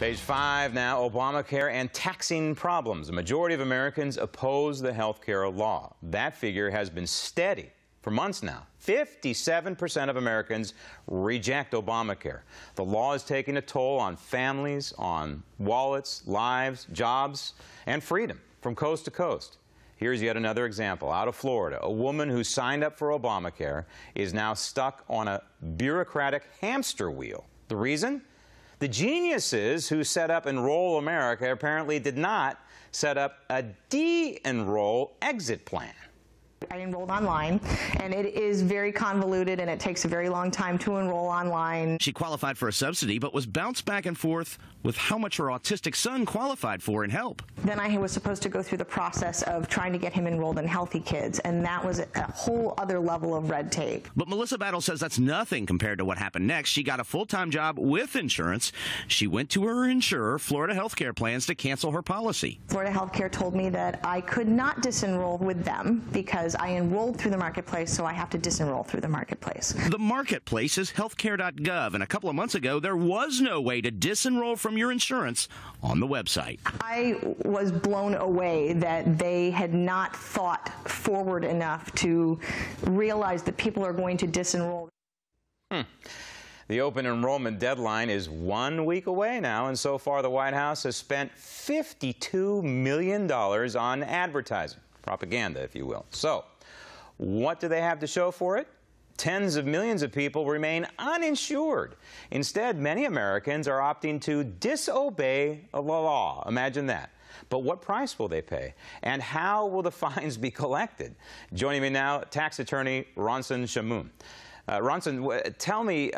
Page 5 now, Obamacare and taxing problems. A majority of Americans oppose the health care law. That figure has been steady for months now. 57% of Americans reject Obamacare. The law is taking a toll on families, on wallets, lives, jobs, and freedom from coast to coast. Here's yet another example. Out of Florida, a woman who signed up for Obamacare is now stuck on a bureaucratic hamster wheel. The reason? The geniuses who set up Enroll America apparently did not set up a de-enroll exit plan. I enrolled online, and it is very convoluted, and it takes a very long time to enroll online. She qualified for a subsidy, but was bounced back and forth with how much her autistic son qualified for in help. Then I was supposed to go through the process of trying to get him enrolled in Healthy Kids, and that was a whole other level of red tape. But Melissa Battle says that's nothing compared to what happened next. She got a full-time job with insurance. She went to her insurer, Florida Healthcare Plans, to cancel her policy. Florida Healthcare told me that I could not disenroll with them because I enrolled through the marketplace, so I have to disenroll through the marketplace. The marketplace is healthcare.gov, and a couple of months ago, there was no way to disenroll from your insurance on the website. I was blown away that they had not thought forward enough to realize that people are going to disenroll. The open enrollment deadline is 1 week away now, and so far the White House has spent $52 million on advertising. Propaganda, if you will. So, what do they have to show for it? Tens of millions of people remain uninsured. Instead, many Americans are opting to disobey the law. Imagine that. But what price will they pay? And how will the fines be collected? Joining me now, tax attorney Ronson Shamoun. Ronson, tell me,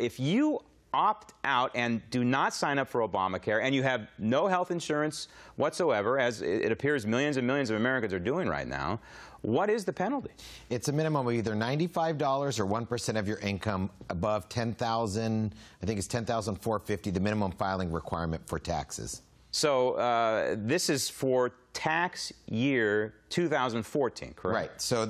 if you opt out and do not sign up for Obamacare, and you have no health insurance whatsoever, as it appears millions and millions of Americans are doing right now, what is the penalty? It's a minimum of either $95 or 1% of your income above $10,000. I think it's $10,450, the minimum filing requirement for taxes. So this is for tax year 2014, correct? Right. So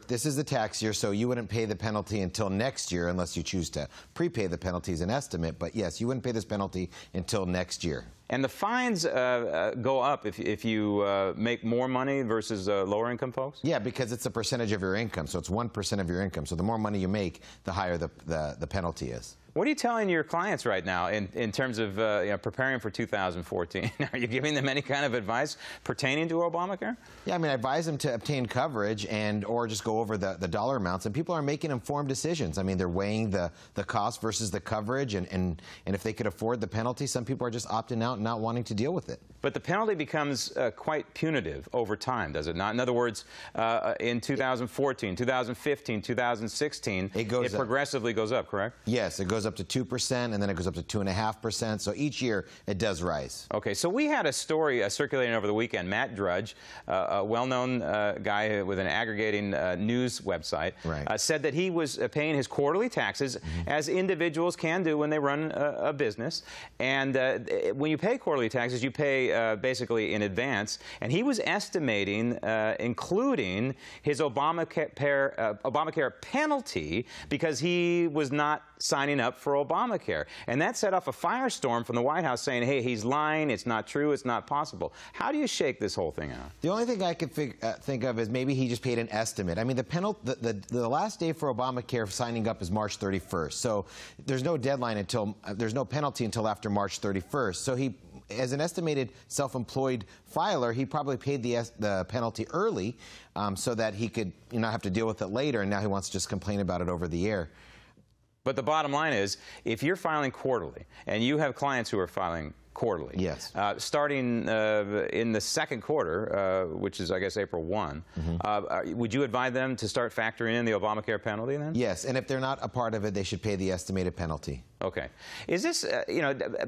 this is the tax year, so you wouldn't pay the penalty until next year unless you choose to prepay the penalty as an estimate. But yes, you wouldn't pay this penalty until next year. And the fines go up if you make more money versus lower income folks? Yeah, because it's a percentage of your income, so it's 1% of your income. So the more money you make, the higher the penalty is. What are you telling your clients right now in terms of preparing for 2014? Are you giving them any kind of advice pertaining to Obamacare? Yeah, I mean, I advise them to obtain coverage or just go over the dollar amounts. And people are making informed decisions. I mean, they're weighing the cost versus the coverage. And if they could afford the penalty, some people are just opting out and not wanting to deal with it. But the penalty becomes quite punitive over time, does it not? In other words, in 2014, 2015, 2016, it progressively goes up, correct? Yes, it goes up to 2%, and then it goes up to 2.5%. So each year it does rise. Okay, so we had a story circulating over the weekend. Matt Drudge, a well-known guy with an aggregating news website, said that he was paying his quarterly taxes, as individuals can do when they run a business. And when you pay quarterly taxes, you pay basically in advance. And he was estimating, including his Obamacare penalty, because he was not signing up for Obamacare. And that set off a firestorm from the White House saying, hey, he's lying, it's not true, it's not possible. How do you shake this whole thing out? The only thing I could think of is maybe he just paid an estimate. I mean, the last day for Obamacare signing up is March 31st. So there's no deadline until, there's no penalty until after March 31st. So he, as an estimated self-employed filer, he probably paid the penalty early so that he could not have to deal with it later, and now he wants to just complain about it over the air. But the bottom line is, if you're filing quarterly, and you have clients who are filing quarterly, yes, starting in the second quarter, which is, I guess, April 1, would you advise them to start factoring in the Obamacare penalty then? Yes, and if they're not a part of it, they should pay the estimated penalty. Okay. Is this,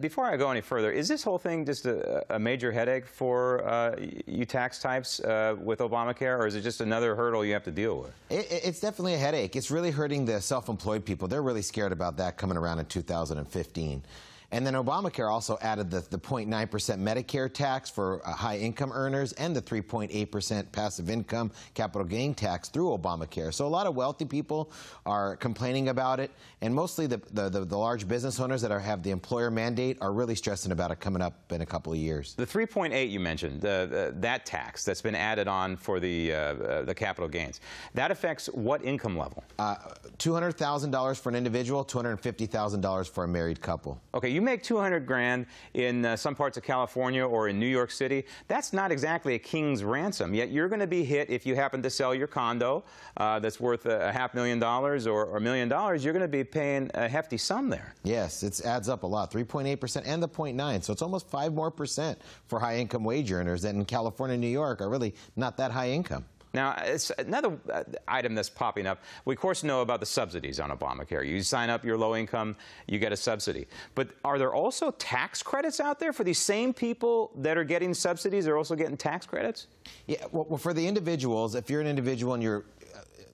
before I go any further, is this whole thing just a major headache for you tax types with Obamacare, or is it just another hurdle you have to deal with? It's definitely a headache. It's really hurting the self-employed people. They're really scared about that coming around in 2015. And then Obamacare also added the 0.9% Medicare tax for high-income earners and the 3.8% passive income capital gain tax through Obamacare. So a lot of wealthy people are complaining about it, and mostly the large business owners that have the employer mandate are really stressing about it coming up in a couple of years. The 3.8 you mentioned, that tax that's been added on for the capital gains, that affects what income level? $200,000 for an individual, $250,000 for a married couple. Okay, you make 200 grand in some parts of California or in New York City. That's not exactly a king's ransom, yet you're going to be hit if you happen to sell your condo that's worth $500,000 or $1 million. You're going to be paying a hefty sum there. Yes, it adds up a lot, 3.8% and the 0.9, so it's almost 5% more for high-income wage earners that in California and New York are really not that high income. Now, it's another item that's popping up. We, of course, know about the subsidies on Obamacare. You sign up, you're low income, you get a subsidy. But are there also tax credits out there for these same people that are getting subsidies? They're also getting tax credits? Yeah, well, for the individuals, if you're an individual and you're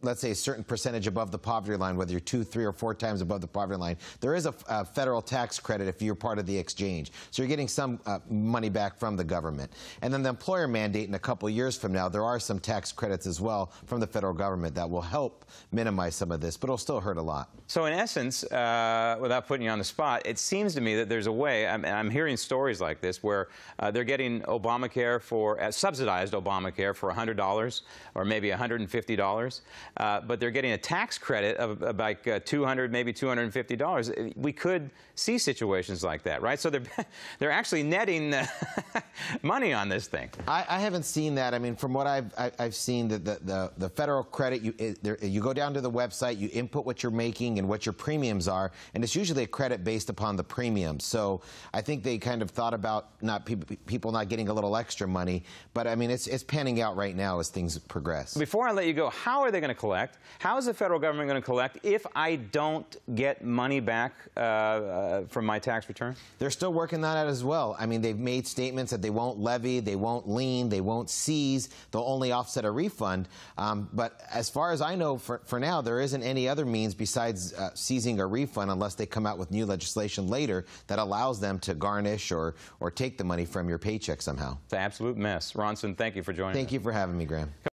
let's say a certain percentage above the poverty line, whether you're 2, 3, or 4 times above the poverty line, there is a federal tax credit if you're part of the exchange. So you're getting some money back from the government. And then the employer mandate in a couple of years from now, there are some tax credits as well from the federal government that will help minimize some of this, but it'll still hurt a lot. So in essence, without putting you on the spot, it seems to me that there's a way, I'm hearing stories like this where they're getting Obamacare for, subsidized Obamacare for $100 or maybe $150. But they're getting a tax credit of like $200, maybe $250. We could see situations like that, right? So they're actually netting money on this thing. I haven't seen that. I mean, from what I've seen, the federal credit, you go down to the website, you input what you're making and what your premiums are, and it's usually a credit based upon the premiums. So I think they kind of thought about people not getting a little extra money, but I mean, it's panning out right now as things progress. Before I let you go, how are they going to collect? How is the federal government going to collect if I don't get money back from my tax return? They're still working that out as well. I mean, they've made statements that they won't levy, they won't lien, they won't seize, they'll only offset a refund. But as far as I know, for now, there isn't any other means besides seizing a refund unless they come out with new legislation later that allows them to garnish or take the money from your paycheck somehow. It's an absolute mess. Ronson, thank you for joining us. Thank you for having me, Graham.